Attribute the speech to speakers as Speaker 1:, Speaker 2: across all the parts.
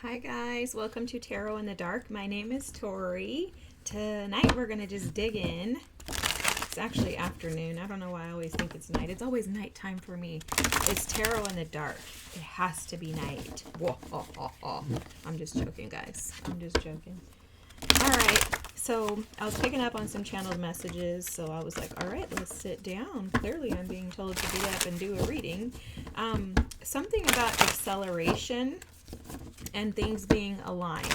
Speaker 1: Hi guys, welcome to Tarot in the Dark. My name is Tori. Tonight we're going to just dig in. It's actually afternoon. I don't know why I always think it's night. It's always nighttime for me. It's Tarot in the Dark. It has to be night. Whoa, oh, oh, oh. I'm just joking, guys. I'm just joking. All right. So I was picking up on some channeled messages. So I was like, all right, let's sit down. Clearly I'm being told to get up and do a reading. Something about acceleration and things being aligned.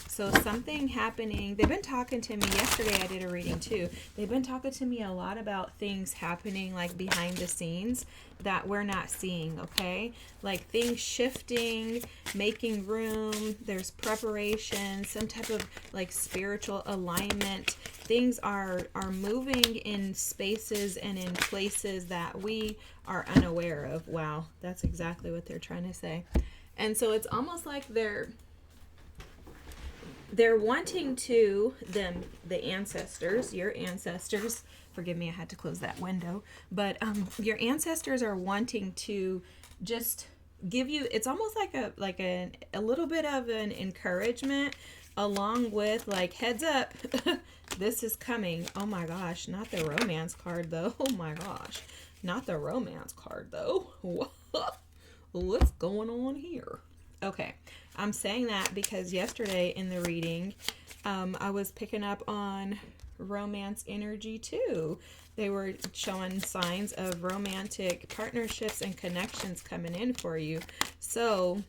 Speaker 1: So something happening. They've been talking to me. Yesterday I did a reading too. They've been talking to me a lot about things happening like behind the scenes that we're not seeing, okay? Like things shifting, making room, there's preparation, some type of like spiritual alignment. Things are moving in spaces and in places that we are unaware of. Wow, that's exactly what they're trying to say. And so it's almost like they're wanting to the ancestors, your ancestors. Forgive me, I had to close that window. But your ancestors are wanting to just give you. It's almost like a little bit of an encouragement, along with like heads up, this is coming. Oh my gosh, not the romance card though. Oh my gosh, not the romance card though. What's going on here? Okay, I'm saying that because yesterday in the reading, I was picking up on romance energy too. They were showing signs of romantic partnerships and connections coming in for you. So,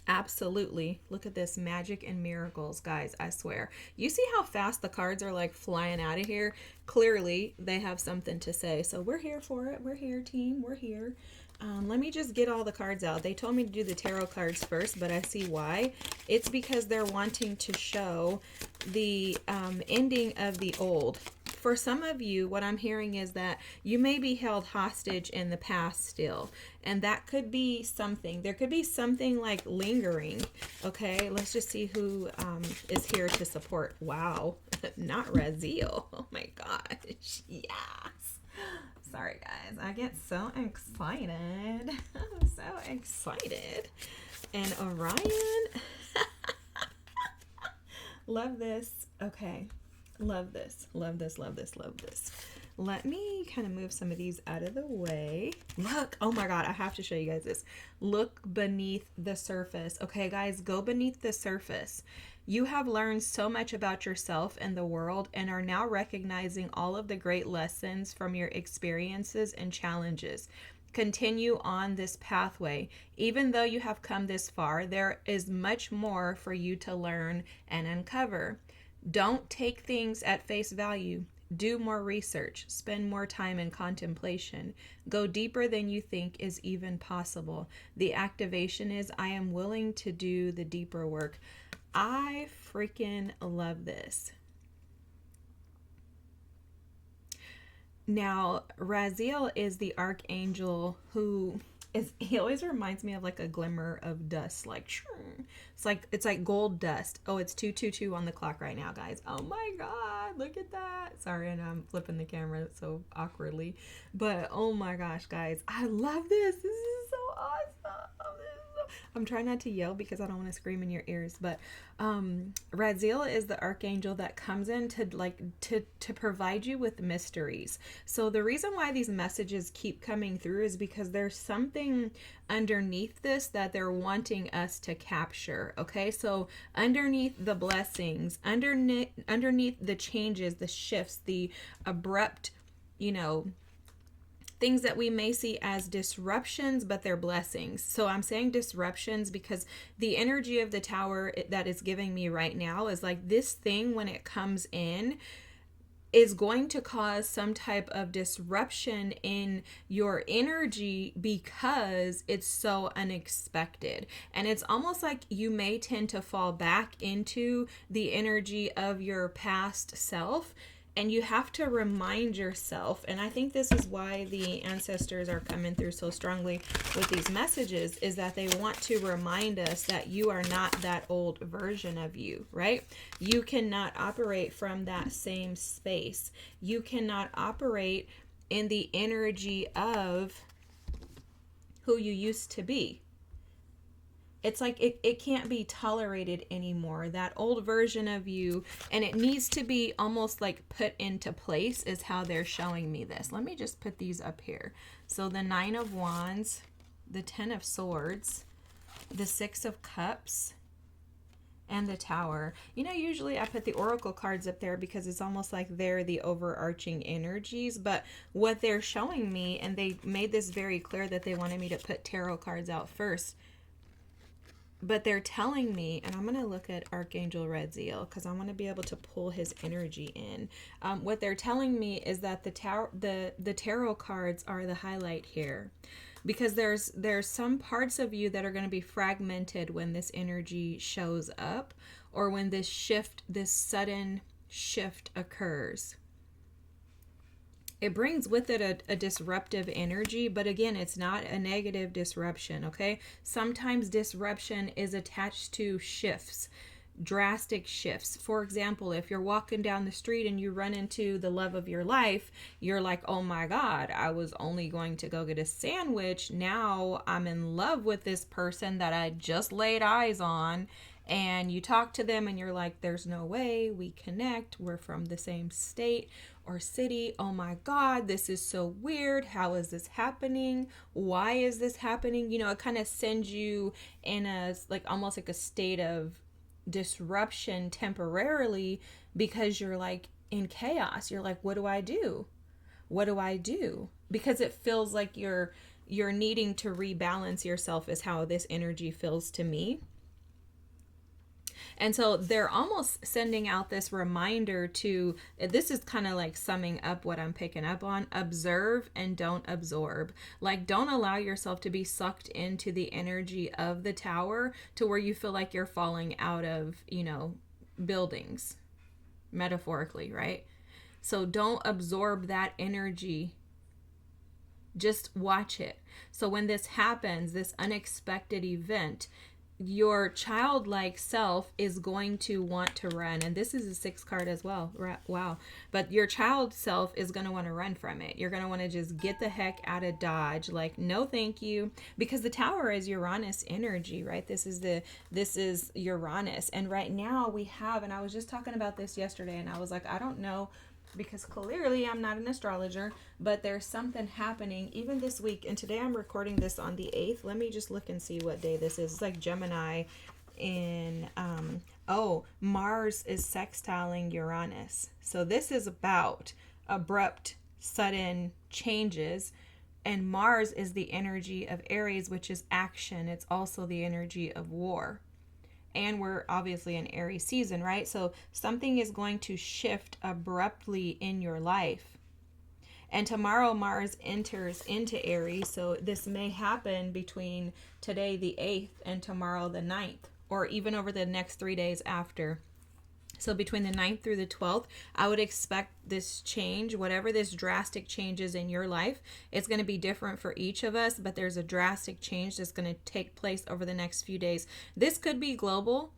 Speaker 1: absolutely. Look at this, magic and miracles, guys. I swear. You see how fast the cards are like flying out of here? Clearly, they have something to say. So, we're here for it. We're here, team. We're here. Let me just get all the cards out. They told me to do the tarot cards first, but I see why. It's because they're wanting to show the ending of the old. For some of you, what I'm hearing is that you may be held hostage in the past still. And that could be something. There could be something like lingering. Okay, let's just see who is here to support. Wow, not Raziel. Oh my gosh. Yes. Sorry, guys. I get so excited. I'm so excited. And Orion. Love this. Okay. Love this. Love this. Love this. Love this. Let me kind of move some of these out of the way. Look. Oh my God. I have to show you guys this. Look beneath the surface. Okay, guys. Go beneath the surface. You have learned so much about yourself and the world and are now recognizing all of the great lessons from your experiences and challenges. Continue on this pathway. Even though you have come this far, there is much more for you to learn and uncover. Don't take things at face value. Do more research. Spend more time in contemplation. Go deeper than you think is even possible. The activation is, I am willing to do the deeper work. I freaking love this. Now, Raziel is the archangel who is, he always reminds me of like a glimmer of dust, like it's like gold dust. Oh, it's 2:22 on the clock right now, guys. Oh my God, look at that. Sorry, and I'm flipping the camera so awkwardly, but oh my gosh, guys, I love this. This is so awesome. I'm trying not to yell because I don't want to scream in your ears, but Raziel is the archangel that comes in to provide you with mysteries. So the reason why these messages keep coming through is because there's something underneath this that they're wanting us to capture. Okay, so underneath the blessings, underneath the changes, the shifts, the abrupt, things that we may see as disruptions, but they're blessings. So I'm saying disruptions because the energy of the tower that is giving me right now is like this thing, when it comes in, is going to cause some type of disruption in your energy because it's so unexpected. And it's almost like you may tend to fall back into the energy of your past self. And you have to remind yourself, and I think this is why the ancestors are coming through so strongly with these messages, is that they want to remind us that you are not that old version of you, right? You cannot operate from that same space. You cannot operate in the energy of who you used to be. It's like it can't be tolerated anymore. That old version of you, and it needs to be almost like put into place, is how they're showing me this. Let me just put these up here. So the Nine of Wands, the Ten of Swords, the Six of Cups, and the Tower. You know, usually I put the Oracle cards up there because it's almost like they're the overarching energies, but what they're showing me, and they made this very clear that they wanted me to put tarot cards out first, but they're telling me, and I'm going to look at Archangel Radziel because I want to be able to pull his energy in. What they're telling me is that the tarot cards are the highlight here, because there's some parts of you that are going to be fragmented when this energy shows up, or when this sudden shift occurs. It brings with it a disruptive energy, but again, it's not a negative disruption, okay? Sometimes disruption is attached to shifts, drastic shifts. For example, if you're walking down the street and you run into the love of your life, you're like, oh my God, I was only going to go get a sandwich. Now I'm in love with this person that I just laid eyes on. And you talk to them and you're like, there's no way we connect. We're from the same state or city. Oh my God, this is so weird. How is this happening? Why is this happening? You know, it kind of sends you in a, like, almost like a state of disruption temporarily, because you're like in chaos. You're like, what do I do? What do I do? Because it feels like you're needing to rebalance yourself, is how this energy feels to me. And so they're almost sending out this reminder to, this is kind of like summing up what I'm picking up on: observe and don't absorb. Like, don't allow yourself to be sucked into the energy of the Tower to where you feel like you're falling out of, you know, buildings, metaphorically, right? So don't absorb that energy. Just watch it. So when this happens, this unexpected event, your childlike self is going to want to run. And this is a 6 card as well. Wow. But your child self is going to want to run from it. You're going to want to just get the heck out of Dodge. Like, no, thank you. Because the Tower is Uranus energy, right? This is Uranus. And right now we have, and I was just talking about this yesterday, and I was like, I don't know, because clearly I'm not an astrologer, but there's something happening even this week. And today I'm recording this on the 8th. Let me just look and see what day this is. It's like Gemini in, Mars is sextiling Uranus. So this is about abrupt, sudden changes. And Mars is the energy of Aries, which is action. It's also the energy of war. And we're obviously in Aries season, right? So something is going to shift abruptly in your life. And tomorrow Mars enters into Aries. So this may happen between today, the 8th, and tomorrow, the 9th, or even over the next 3 days after. So between the 9th through the 12th, I would expect this change, whatever this drastic change is in your life. It's going to be different for each of us, but there's a drastic change that's going to take place over the next few days. This could be global,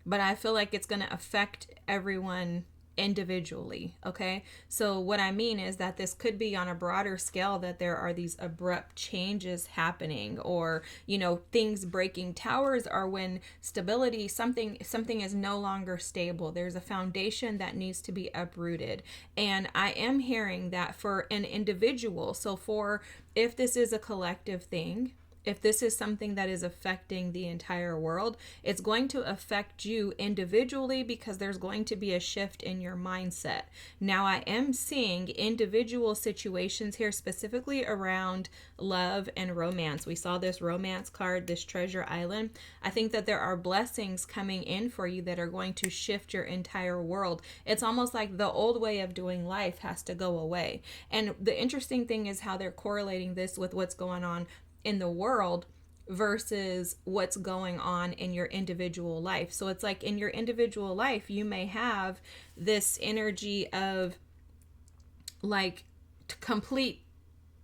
Speaker 1: but I feel like it's going to affect everyone individually, okay? So what I mean is that this could be on a broader scale, that there are these abrupt changes happening, or, you know, things breaking. Towers are when stability, something is no longer stable. There's a foundation that needs to be uprooted. And I am hearing that for an individual, so for, if this is a collective thing, if this is something that is affecting the entire world, it's going to affect you individually, because there's going to be a shift in your mindset. Now, I am seeing individual situations here, specifically around love and romance. We saw this romance card, this Treasure Island. I think that there are blessings coming in for you that are going to shift your entire world. It's almost like the old way of doing life has to go away. And the interesting thing is how they're correlating this with what's going on in the world versus what's going on in your individual life. So it's like in your individual life, you may have this energy of like complete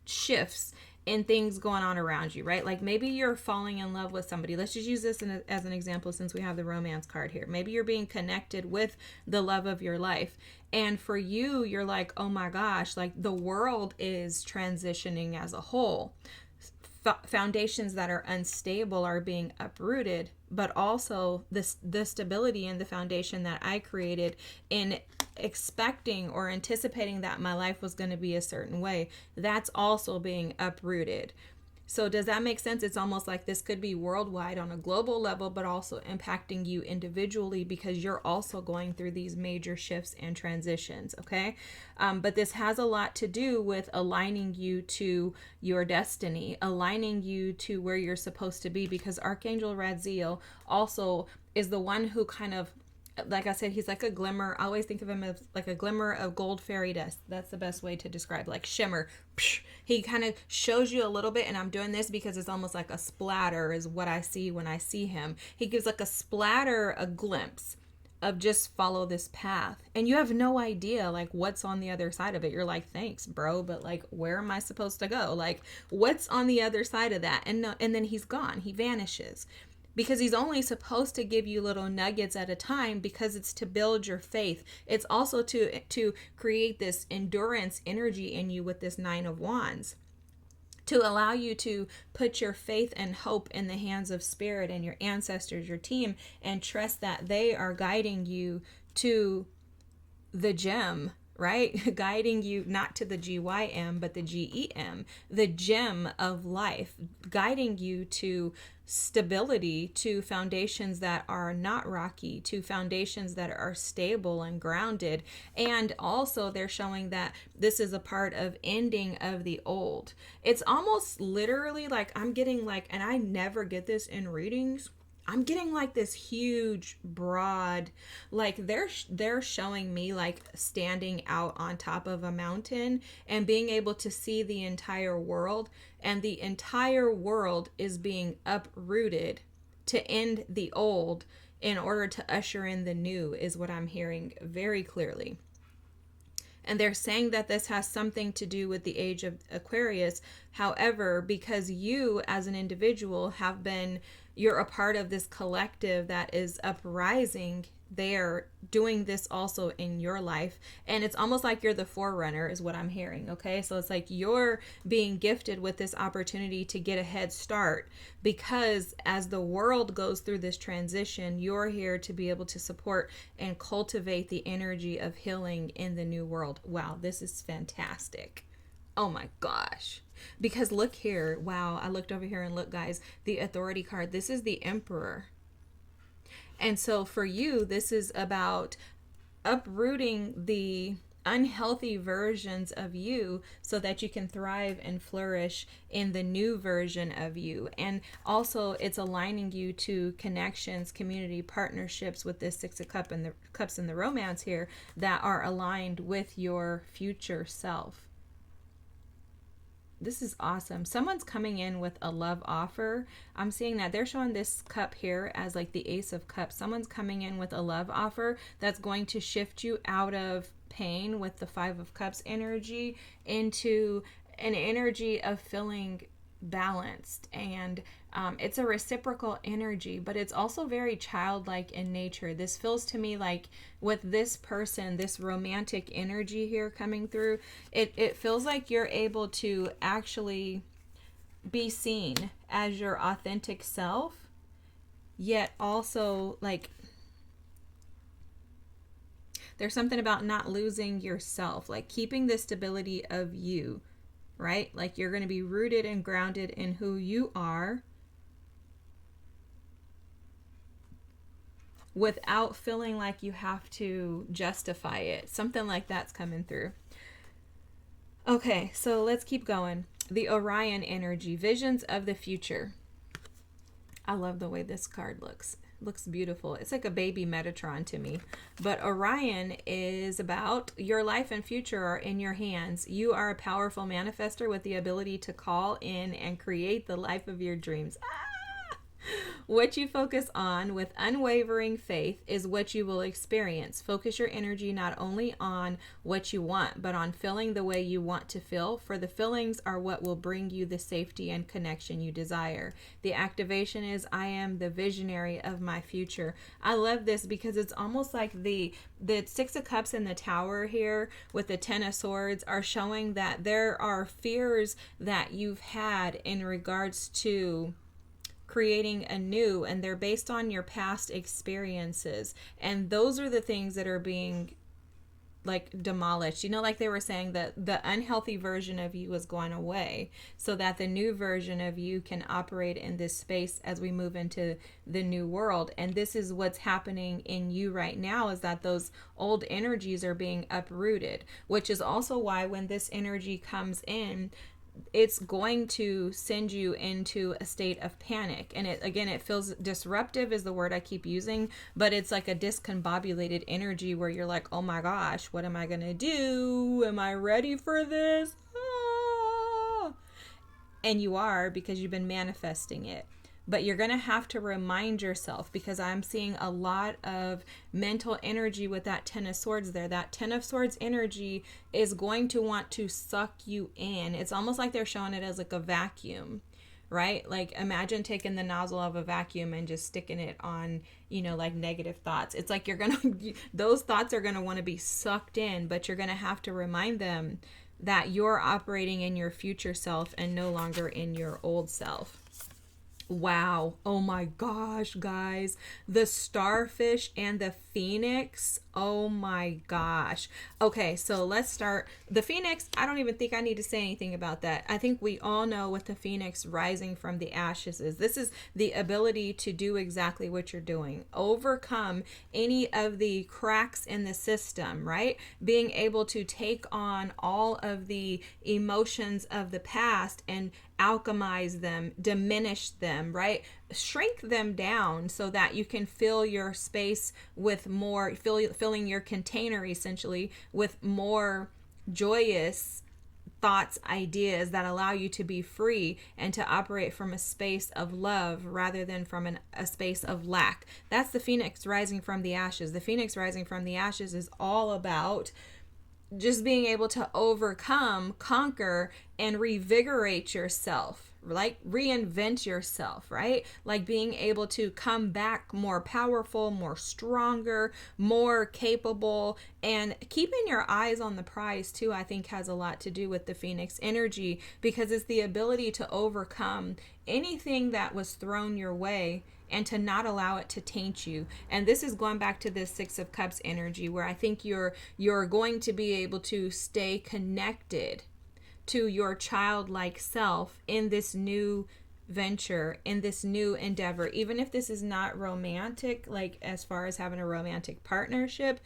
Speaker 1: shifts in things going on around you, right? Like maybe you're falling in love with somebody. Let's just use this as an example, since we have the romance card here. Maybe you're being connected with the love of your life. And for you, you're like, oh my gosh, like the world is transitioning as a whole. foundations that are unstable are being uprooted, but also the stability in the foundation that I created in expecting or anticipating that my life was going to be a certain way, that's also being uprooted. So does that make sense? It's almost like this could be worldwide on a global level, but also impacting you individually because you're also going through these major shifts and transitions, okay? But this has a lot to do with aligning you to your destiny, aligning you to where you're supposed to be, because Archangel Radziel also is the one who kind of, like I said, he's like a glimmer. I always think of him as like a glimmer of gold fairy dust. That's the best way to describe, like shimmer. He kind of shows you a little bit, and I'm doing this because it's almost like a splatter is what I see when I see him. He gives like a splatter, a glimpse of just follow this path. And you have no idea like what's on the other side of it. You're like, thanks, bro, but like, where am I supposed to go? Like, what's on the other side of that? And then he's gone. He vanishes. Because he's only supposed to give you little nuggets at a time, because it's to build your faith. It's also to create this endurance energy in you with this 9 of Wands, to allow you to put your faith and hope in the hands of spirit and your ancestors, your team, and trust that they are guiding you to the gem, right? Guiding you not to the GYM, but the GEM, the gem of life, guiding you to stability, to foundations that are not rocky, to foundations that are stable and grounded. And also they're showing that this is a part of ending of the old. It's almost literally like I'm getting like, and I never get this in readings, I'm getting like this huge, broad, like they're showing me like standing out on top of a mountain and being able to see the entire world, and the entire world is being uprooted to end the old in order to usher in the new, is what I'm hearing very clearly. And they're saying that this has something to do with the age of Aquarius. However, because you as an individual you're a part of this collective that is uprising, they're doing this also in your life. And it's almost like you're the forerunner is what I'm hearing, okay? So it's like you're being gifted with this opportunity to get a head start, because as the world goes through this transition, you're here to be able to support and cultivate the energy of healing in the new world. Wow, this is fantastic. Oh my gosh. Because look here. Wow, I looked over here and look, guys, the authority card. This is the Emperor. And so for you, this is about uprooting the unhealthy versions of you so that you can thrive and flourish in the new version of you. And also it's aligning you to connections, community, partnerships with this 6 of Cups and the romance here that are aligned with your future self. This is awesome. Someone's coming in with a love offer. I'm seeing that they're showing this cup here as like the Ace of Cups. Someone's coming in with a love offer that's going to shift you out of pain with the 5 of Cups energy into an energy of feeling balanced. And it's a reciprocal energy, but it's also very childlike in nature. This feels to me like with this person, this romantic energy here coming through, it feels like you're able to actually be seen as your authentic self, yet also like there's something about not losing yourself, like keeping the stability of you, right? Like you're going to be rooted and grounded in who you are without feeling like you have to justify it. Something like that's coming through. Okay, so let's keep going. The Orion energy, visions of the future. I love the way this card looks. It looks beautiful. It's like a baby Metatron to me. But Orion is about your life and future are in your hands. You are a powerful manifester with the ability to call in and create the life of your dreams. What you focus on with unwavering faith is what you will experience. Focus your energy not only on what you want, but on feeling the way you want to feel, for the feelings are what will bring you the safety and connection you desire. The activation is, I am the visionary of my future. I love this because it's almost like the Six of Cups in the Tower here with the Ten of Swords are showing that there are fears that you've had in regards to creating anew, and they're based on your past experiences, and those are the things that are being like demolished. Like they were saying that the unhealthy version of you is going away so that the new version of you can operate in this space as we move into the new world. And this is what's happening in you right now, is that those old energies are being uprooted, which is also why when this energy comes in, it's going to send you into a state of panic. And it feels disruptive is the word I keep using, but it's like a discombobulated energy where you're like, oh my gosh, what am I going to do? Am I ready for this? Ah. And you are, because you've been manifesting it. But you're going to have to remind yourself, because I'm seeing a lot of mental energy with that Ten of Swords there. That Ten of Swords energy is going to want to suck you in. It's almost like they're showing it as like a vacuum, right? Like imagine taking the nozzle of a vacuum and just sticking it on, like negative thoughts. It's like those thoughts are going to want to be sucked in, but you're going to have to remind them that you're operating in your future self and no longer in your old self. Wow. Oh my gosh, guys. The starfish and the phoenix. Oh my gosh. Okay, so let's start. The phoenix, I don't even think I need to say anything about that. I think we all know what the phoenix rising from the ashes is. This is the ability to do exactly what you're doing. Overcome any of the cracks in the system, right? Being able to take on all of the emotions of the past and alchemize them, diminish them, right? Shrink them down so that you can fill your space with more, filling your container essentially with more joyous thoughts, ideas that allow you to be free and to operate from a space of love rather than from a space of lack. That's the phoenix rising from the ashes. The phoenix rising from the ashes is all about just being able to overcome, conquer, and revigorate yourself, like reinvent yourself, right? Like being able to come back more powerful, more stronger, more capable, and keeping your eyes on the prize too, I think has a lot to do with the Phoenix energy, because it's the ability to overcome anything that was thrown your way and to not allow it to taint you. And this is going back to this Six of Cups energy, where I think you're going to be able to stay connected to your childlike self in this new venture, in this new endeavor. Even if this is not romantic, like as far as having a romantic partnership,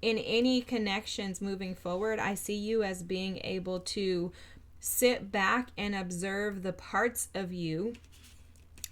Speaker 1: in any connections moving forward, I see you as being able to sit back and observe the parts of you,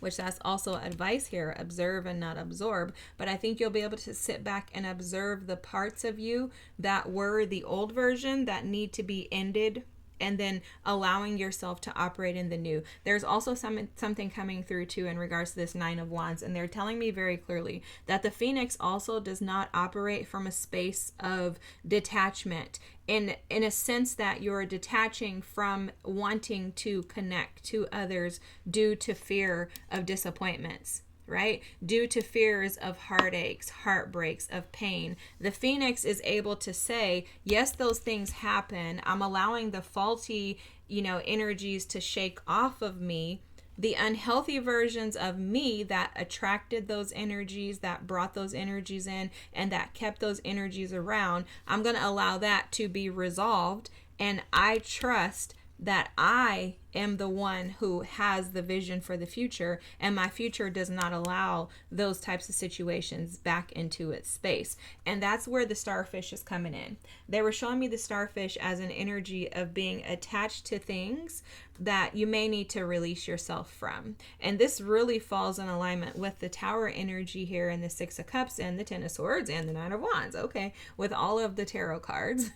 Speaker 1: which that's also advice here, observe and not absorb. But I think you'll be able to sit back and observe the parts of you that were the old version that need to be ended, and then allowing yourself to operate in the new. There's also something coming through too in regards to this Nine of Wands, and they're telling me very clearly that the Phoenix also does not operate from a space of detachment, in a sense that you're detaching from wanting to connect to others due to fear of disappointments, right? Due to fears of heartaches, heartbreaks, of pain. The Phoenix is able to say, yes, those things happen. I'm allowing the faulty, energies to shake off of me. The unhealthy versions of me that attracted those energies, that brought those energies in, and that kept those energies around, I'm going to allow that to be resolved. And I trust that I am the one who has the vision for the future, and my future does not allow those types of situations back into its space. And that's where the starfish is coming in. They were showing me the starfish as an energy of being attached to things that you may need to release yourself from. And this really falls in alignment with the Tower energy here in the Six of Cups and the Ten of Swords and the Nine of Wands, okay, with all of the tarot cards,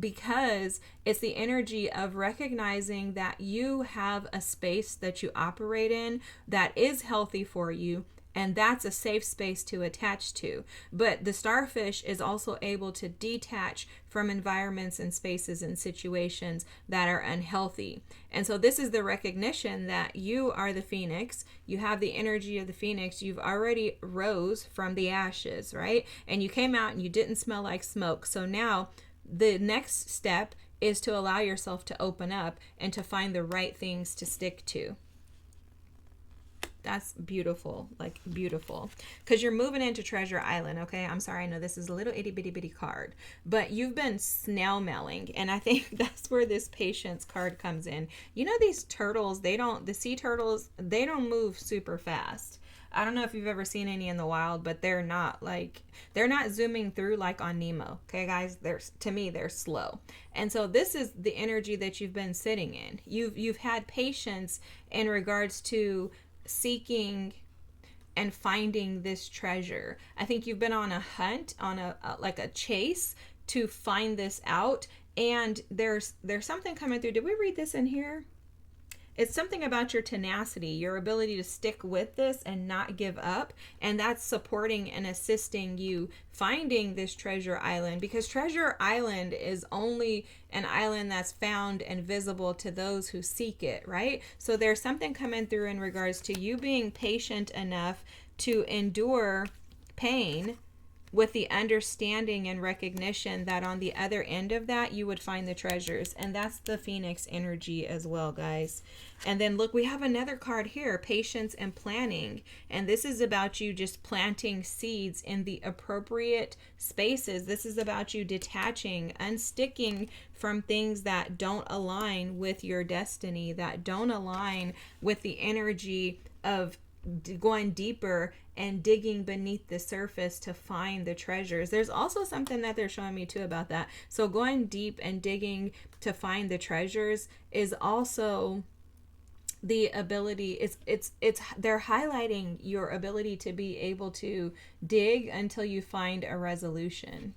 Speaker 1: because it's the energy of recognizing that you you have a space that you operate in that is healthy for you, and that's a safe space to attach to. But the starfish is also able to detach from environments and spaces and situations that are unhealthy. And so this is the recognition that you are the phoenix. You have the energy of the phoenix. You've already rose from the ashes, right? And you came out and you didn't smell like smoke. So now the next step is to allow yourself to open up and to find the right things to stick to. That's beautiful, like beautiful. Because you're moving into Treasure Island, okay? I'm sorry, I know this is a little itty bitty bitty card, but you've been snail mailing, and I think that's where this patience card comes in. You know, these turtles, the sea turtles, they don't move super fast. I don't know if you've ever seen any in the wild, but they're not zooming through like on Nemo. Okay, guys, to me they're slow. And so this is the energy that you've been sitting in. You've had patience in regards to seeking and finding this treasure. I think you've been on a hunt, on a chase to find this out. And there's something coming through. Did we read this in here? It's something about your tenacity, your ability to stick with this and not give up. And that's supporting and assisting you finding this treasure island, because Treasure Island is only an island that's found and visible to those who seek it, right? So there's something coming through in regards to you being patient enough to endure pain with the understanding and recognition that on the other end of that, you would find the treasures. And that's the Phoenix energy as well, guys. And then look, we have another card here, patience and planning. And this is about you just planting seeds in the appropriate spaces. This is about you detaching, unsticking from things that don't align with your destiny, that don't align with the energy of going deeper and digging beneath the surface to find the treasures. There's also something that they're showing me too about that. So going deep and digging to find the treasures is also the ability, it's they're highlighting your ability to be able to dig until you find a resolution.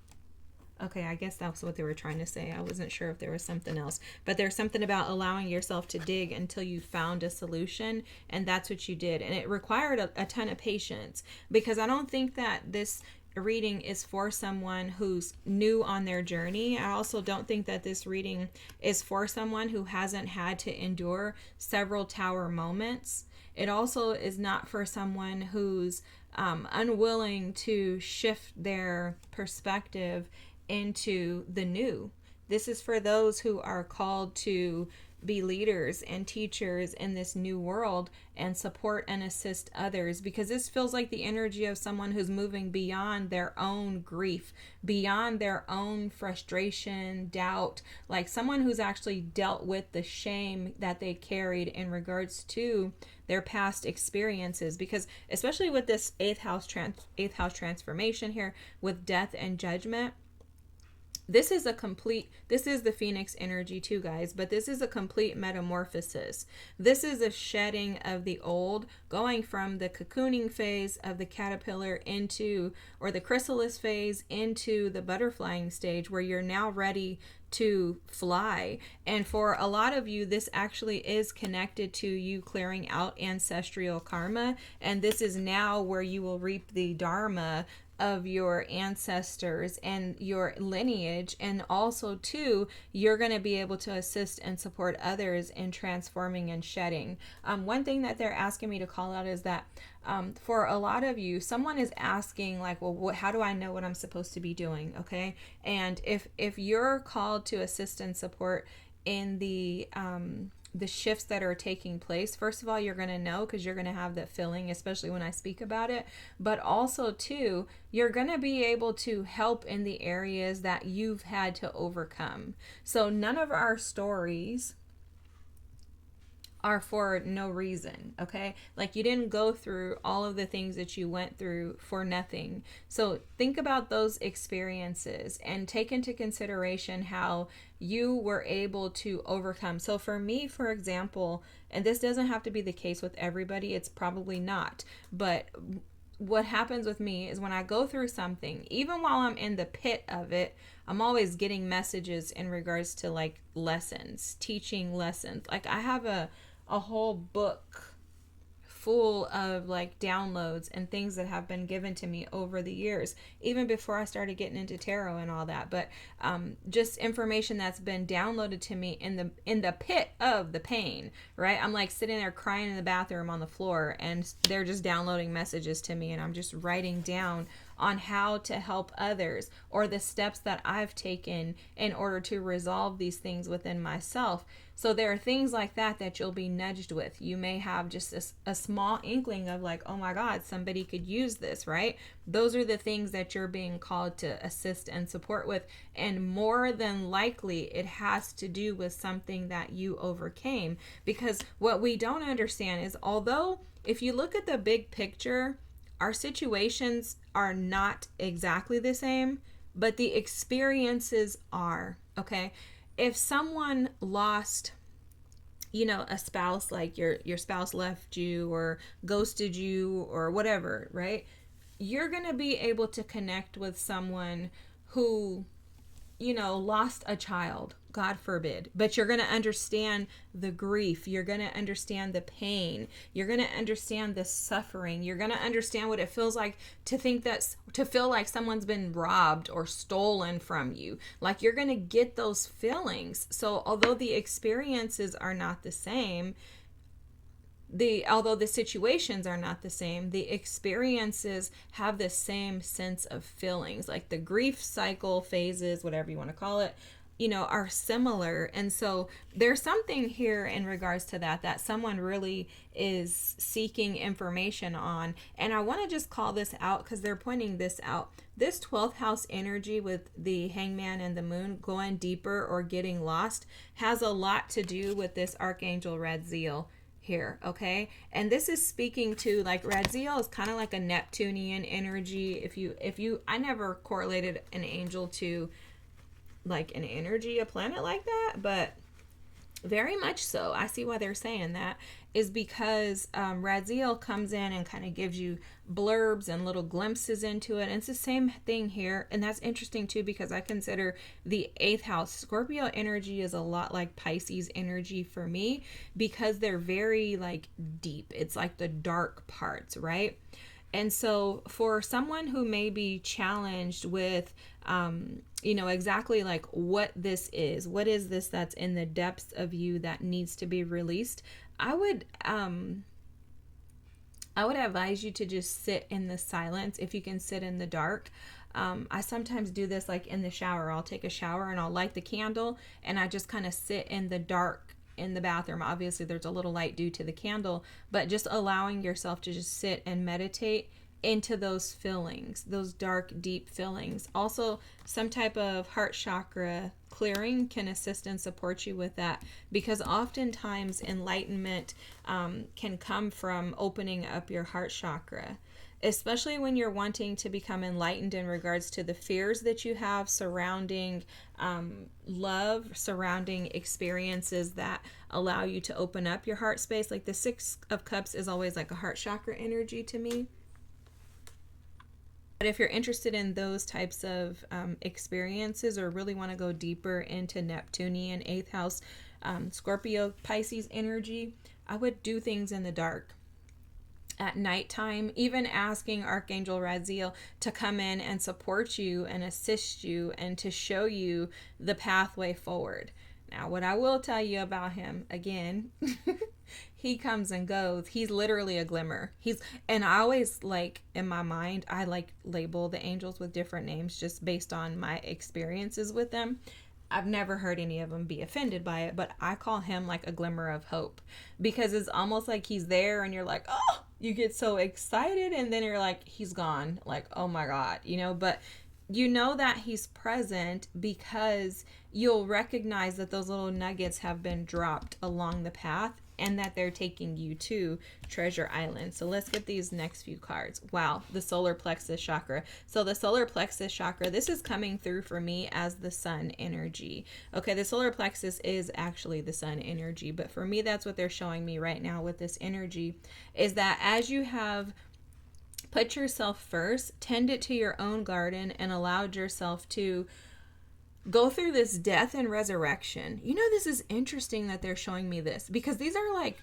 Speaker 1: Okay, I guess that's what they were trying to say. I wasn't sure if there was something else. But there's something about allowing yourself to dig until you found a solution, and that's what you did. And it required a ton of patience, because I don't think that this reading is for someone who's new on their journey. I also don't think that this reading is for someone who hasn't had to endure several tower moments. It also is not for someone who's unwilling to shift their perspective into the new. This is for those who are called to be leaders and teachers in this new world and support and assist others, because this feels like the energy of someone who's moving beyond their own grief, beyond their own frustration, doubt, like someone who's actually dealt with the shame that they carried in regards to their past experiences. Because especially with this eighth house transformation here with death and judgment, this is the Phoenix energy too, guys, but this is a complete metamorphosis. This is a shedding of the old, going from the cocooning phase of the caterpillar into, or the chrysalis phase, into the butterflying stage, where you're now ready to fly. And for a lot of you, this actually is connected to you clearing out ancestral karma, and this is now where you will reap the dharma of your ancestors and your lineage. And also too, you're going to be able to assist and support others in transforming and shedding. One thing that they're asking me to call out is that for a lot of you, someone is asking like, well, how do I know what I'm supposed to be doing? Okay. And if you're called to assist and support in the shifts that are taking place, first of all, you're going to know, because you're going to have that feeling, especially when I speak about it. But also too, you're going to be able to help in the areas that you've had to overcome. So none of our stories are for no reason, okay? Like, you didn't go through all of the things that you went through for nothing. So think about those experiences and take into consideration how you were able to overcome. So for me, for example, and this doesn't have to be the case with everybody, it's probably not, but what happens with me is when I go through something, even while I'm in the pit of it, I'm always getting messages in regards to like lessons, teaching lessons. Like I have a whole book full of like downloads and things that have been given to me over the years, even before I started getting into tarot and all that. But just information that's been downloaded to me in the pit of the pain, right? I'm like sitting there crying in the bathroom on the floor, and they're just downloading messages to me, and I'm just writing down on how to help others or the steps that I've taken in order to resolve these things within myself. So there are things like that that you'll be nudged with. You may have just a small inkling of like, oh my God, somebody could use this, right? Those are the things that you're being called to assist and support with. And more than likely, it has to do with something that you overcame. Because what we don't understand is, although if you look at the big picture, our situations are not exactly the same, but the experiences are, okay? If someone lost, a spouse, like your spouse left you or ghosted you or whatever, right? You're going to be able to connect with someone who lost a child, God forbid, but you're going to understand the grief. You're going to understand the pain. You're going to understand the suffering. You're going to understand what it feels like to feel like someone's been robbed or stolen from you. Like you're going to get those feelings. So although the experiences are not the same, although the situations are not the same, the experiences have the same sense of feelings. Like the grief cycle phases, whatever you want to call it, are similar. And so there's something here in regards to that someone really is seeking information on. And I want to just call this out because they're pointing this out. This 12th house energy with the Hangman and the Moon going deeper or getting lost has a lot to do with this Archangel Radziel here, okay? And this is speaking to, like, Radziel is kind of like a Neptunian energy. I never correlated an angel to like an energy, a planet like that, but very much so. I see why they're saying that is because Radziel comes in and kind of gives you blurbs and little glimpses into it. And it's the same thing here. And that's interesting too, because I consider the 8th house Scorpio energy is a lot like Pisces energy for me, because they're very like deep. It's like the dark parts, right? And so for someone who may be challenged with, exactly like what this is, what is this that's in the depths of you that needs to be released, I would advise you to just sit in the silence if you can sit in the dark. I sometimes do this like in the shower. I'll take a shower and I'll light the candle and I just kind of sit in the dark in the bathroom. Obviously there's a little light due to the candle, but just allowing yourself to just sit and meditate into those feelings, those dark, deep feelings. Also, some type of heart chakra clearing can assist and support you with that, because oftentimes enlightenment can come from opening up your heart chakra, especially when you're wanting to become enlightened in regards to the fears that you have surrounding love, surrounding experiences that allow you to open up your heart space. Like the 6 of Cups is always like a heart chakra energy to me. But if you're interested in those types of experiences or really want to go deeper into Neptunian 8th house, Scorpio, Pisces energy, I would do things in the dark. At nighttime, even asking Archangel Radziel to come in and support you and assist you and to show you the pathway forward. Now, what I will tell you about him, again, he comes and goes. He's literally a glimmer. And I always, like, in my mind, I like label the angels with different names just based on my experiences with them. I've never heard any of them be offended by it, but I call him like a glimmer of hope, because it's almost like he's there and you're like, oh, you get so excited, and then you're like, he's gone. Like, oh my God, but you know that he's present because you'll recognize that those little nuggets have been dropped along the path and that they're taking you to Treasure Island. So let's get these next few cards. Wow, the solar plexus chakra. So the solar plexus chakra, this is coming through for me as the sun energy. Okay, the solar plexus is actually the sun energy, but for me, that's what they're showing me right now with this energy, is that as you have put yourself first, tend it to your own garden, and allowed yourself to go through this death and resurrection. You know, this is interesting that they're showing me this, because these are like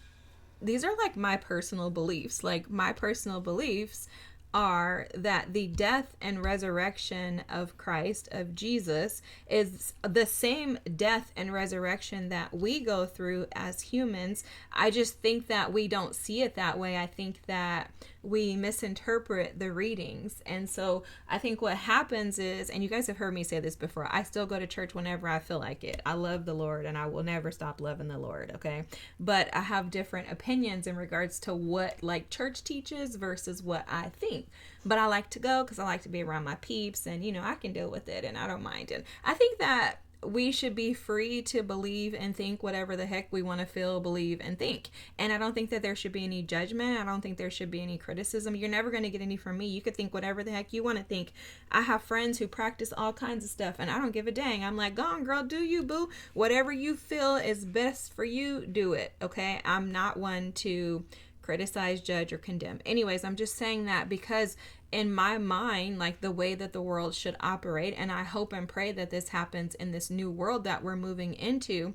Speaker 1: my personal beliefs. Like, my personal beliefs are that the death and resurrection of Christ, of Jesus, is the same death and resurrection that we go through as humans. I just think that we don't see it that way. I think that we misinterpret the readings. And so I think what happens is, and you guys have heard me say this before, I still go to church whenever I feel like it. I love the Lord and I will never stop loving the Lord, okay? But I have different opinions in regards to what like church teaches versus what I think. But I like to go because I like to be around my peeps, and you know, I can deal with it and I don't mind. And I think that we should be free to believe and think whatever the heck we want to feel, believe, and think. And I don't think that there should be any judgment. I don't think there should be any criticism. You're never going to get any from me. You could think whatever the heck you want to think. I have friends who practice all kinds of stuff, and I don't give a dang. I'm like, go on, girl, do you, boo. Whatever you feel is best for you, do it, okay? I'm not one to criticize, judge, or condemn. Anyways, I'm just saying that because in my mind, like the way that the world should operate, and I hope and pray that this happens in this new world that we're moving into,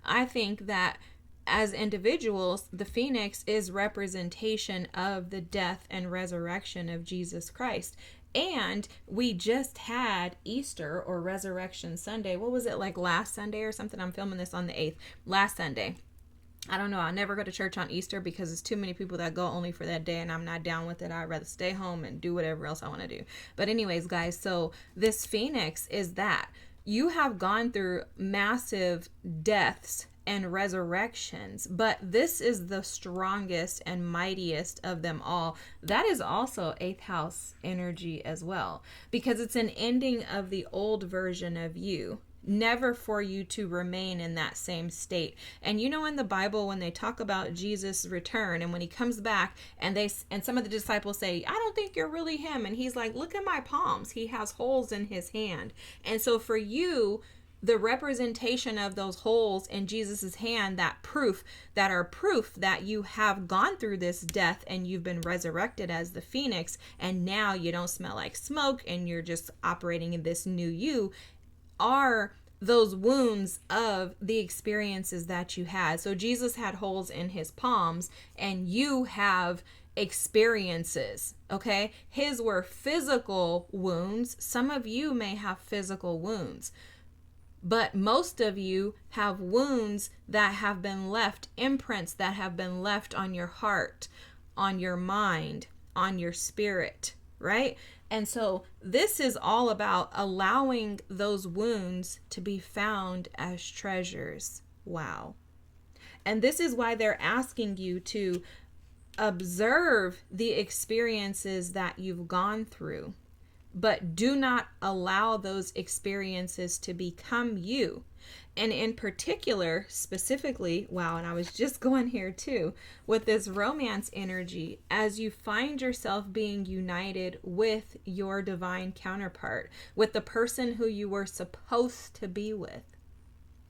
Speaker 1: I think that as individuals, the phoenix is representation of the death and resurrection of Jesus Christ. And we just had Easter, or Resurrection Sunday. What was it, like last Sunday or something? I'm filming this on the 8th. Last Sunday. I don't know. I never go to church on Easter because it's too many people that go only for that day, and I'm not down with it. I'd rather stay home and do whatever else I want to do. But anyways, guys, so this phoenix is that you have gone through massive deaths and resurrections, but this is the strongest and mightiest of them all. That is also 8th house energy as well, because it's an ending of the old version of you. Never for you to remain in that same state. And you know, in the Bible, when they talk about Jesus' return and when he comes back, and some of the disciples say, I don't think you're really him. And he's like, look at my palms. He has holes in his hand. And so for you, the representation of those holes in Jesus's hand, that are proof that you have gone through this death and you've been resurrected as the phoenix, and now you don't smell like smoke and you're just operating in this new you, are those wounds of the experiences that you had. So Jesus had holes in his palms, and you have experiences, okay? His were physical wounds. Some of you may have physical wounds, but most of you have wounds that have been left, imprints that have been left on your heart, on your mind, on your spirit, right? And so this is all about allowing those wounds to be found as treasures. Wow. And this is why they're asking you to observe the experiences that you've gone through, but do not allow those experiences to become you. And in particular, specifically, wow, and I was just going here too, with this romance energy, as you find yourself being united with your divine counterpart, with the person who you were supposed to be with,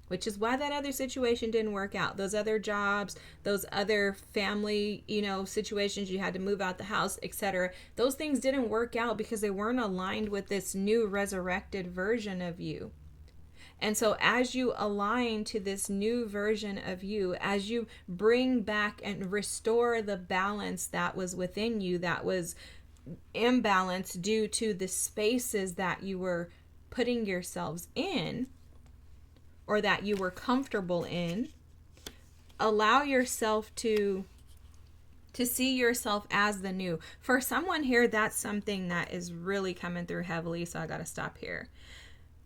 Speaker 1: which is why that other situation didn't work out. Those other jobs, those other family, situations, you had to move out the house, etc. Those things didn't work out because they weren't aligned with this new resurrected version of you. And so as you align to this new version of you, as you bring back and restore the balance that was within you, that was imbalanced due to the spaces that you were putting yourselves in, or that you were comfortable in, allow yourself to see yourself as the new. For someone here, that's something that is really coming through heavily, so I got to stop here.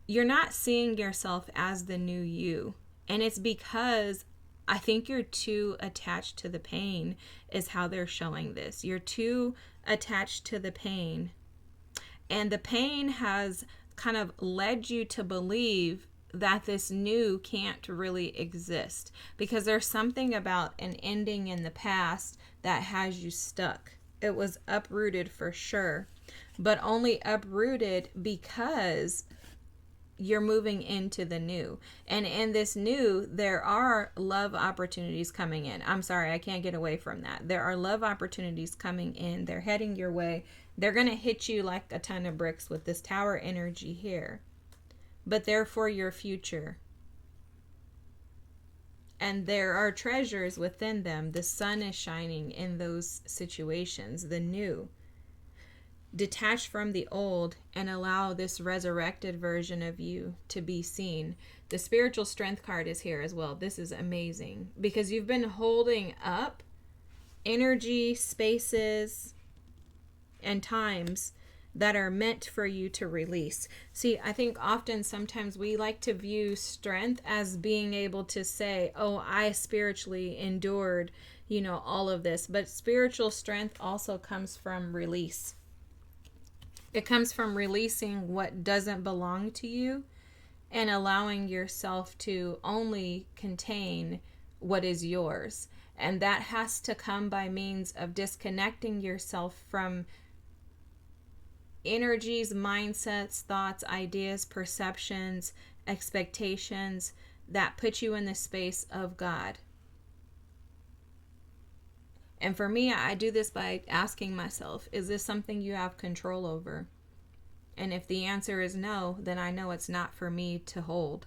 Speaker 1: You're not seeing yourself as the new you. And it's because I think you're too attached to the pain, is how they're showing this. You're too attached to the pain. And the pain has kind of led you to believe that this new can't really exist, because there's something about an ending in the past that has you stuck. It was uprooted for sure, but only uprooted because you're moving into the new. And in this new, there are love opportunities coming in. I'm sorry, I can't get away from that. There are love opportunities coming in. They're heading your way. They're going to hit you like a ton of bricks with this Tower energy here. But they're for your future. And there are treasures within them. The sun is shining in those situations, the new. Detach from the old and allow this resurrected version of you to be seen. The spiritual strength card is here as well. This is amazing because you've been holding up energy, spaces, and times that are meant for you to release. See, I think often sometimes we like to view strength as being able to say, oh, I spiritually endured, all of this. But spiritual strength also comes from release. It comes from releasing what doesn't belong to you and allowing yourself to only contain what is yours. And that has to come by means of disconnecting yourself from energies, mindsets, thoughts, ideas, perceptions, expectations that put you in the space of God. And for me, I do this by asking myself, is this something you have control over? And if the answer is no, then I know it's not for me to hold.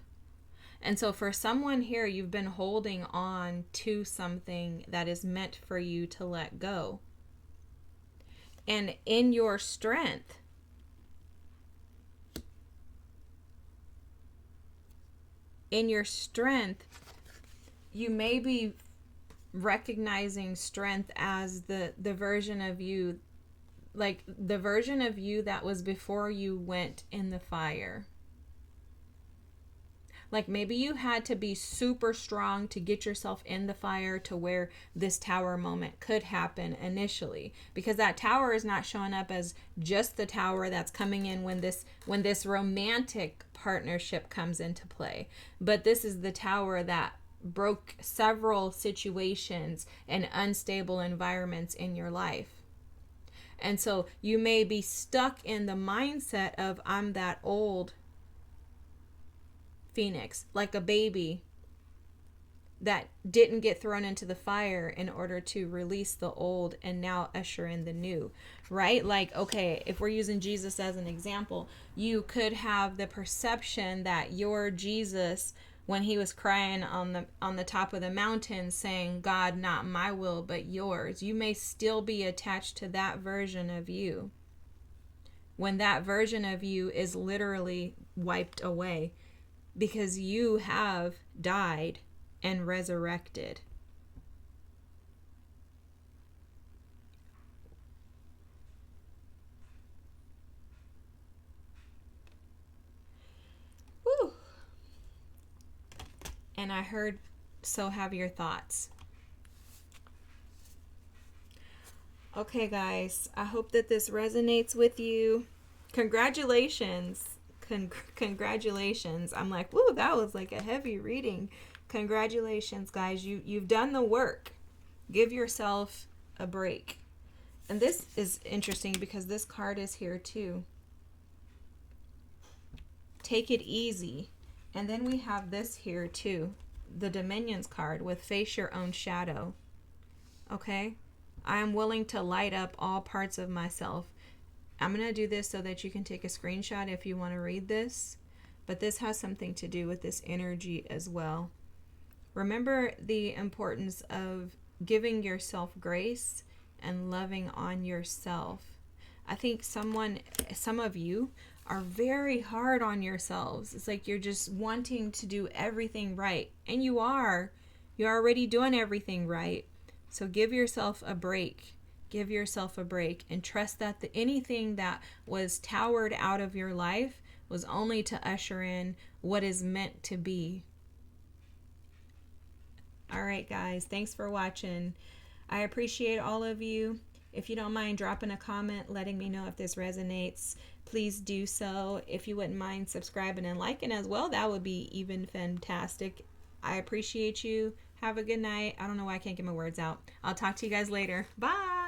Speaker 1: And so for someone here, you've been holding on to something that is meant for you to let go. And in your strength, you may be recognizing strength as the version of you, like the version of you that was before you went in the fire. Like maybe you had to be super strong to get yourself in the fire to where this tower moment could happen initially, because that tower is not showing up as just the tower that's coming in when this romantic partnership comes into play. But this is the tower that broke several situations and unstable environments in your life. And so you may be stuck in the mindset of, I'm that old phoenix, like a baby that didn't get thrown into the fire in order to release the old and now usher in the new, right? Like, okay, if we're using Jesus as an example, you could have the perception that your Jesus, when he was crying on the top of the mountain saying, God, not my will, but yours, you may still be attached to that version of you when that version of you is literally wiped away because you have died and resurrected. Woo! And I heard, so have your thoughts. Okay, guys, I hope that this resonates with you. Congratulations. Congratulations. I'm like, woo, that was like a heavy reading. Congratulations, guys. You've done the work. Give yourself a break. And this is interesting because this card is here too. Take it easy. And then we have this here too. The Dominions card with face your own shadow. Okay? I am willing to light up all parts of myself. I'm going to do this so that you can take a screenshot if you want to read this. But this has something to do with this energy as well. Remember the importance of giving yourself grace and loving on yourself. I think some of you are very hard on yourselves. It's like you're just wanting to do everything right. And you are. You're already doing everything right. So give yourself a break. Give yourself a break and trust that anything that was towered out of your life was only to usher in what is meant to be. All right, guys. Thanks for watching. I appreciate all of you. If you don't mind dropping a comment, letting me know if this resonates, please do so. If you wouldn't mind subscribing and liking as well, that would be even fantastic. I appreciate you. Have a good night. I don't know why I can't get my words out. I'll talk to you guys later. Bye.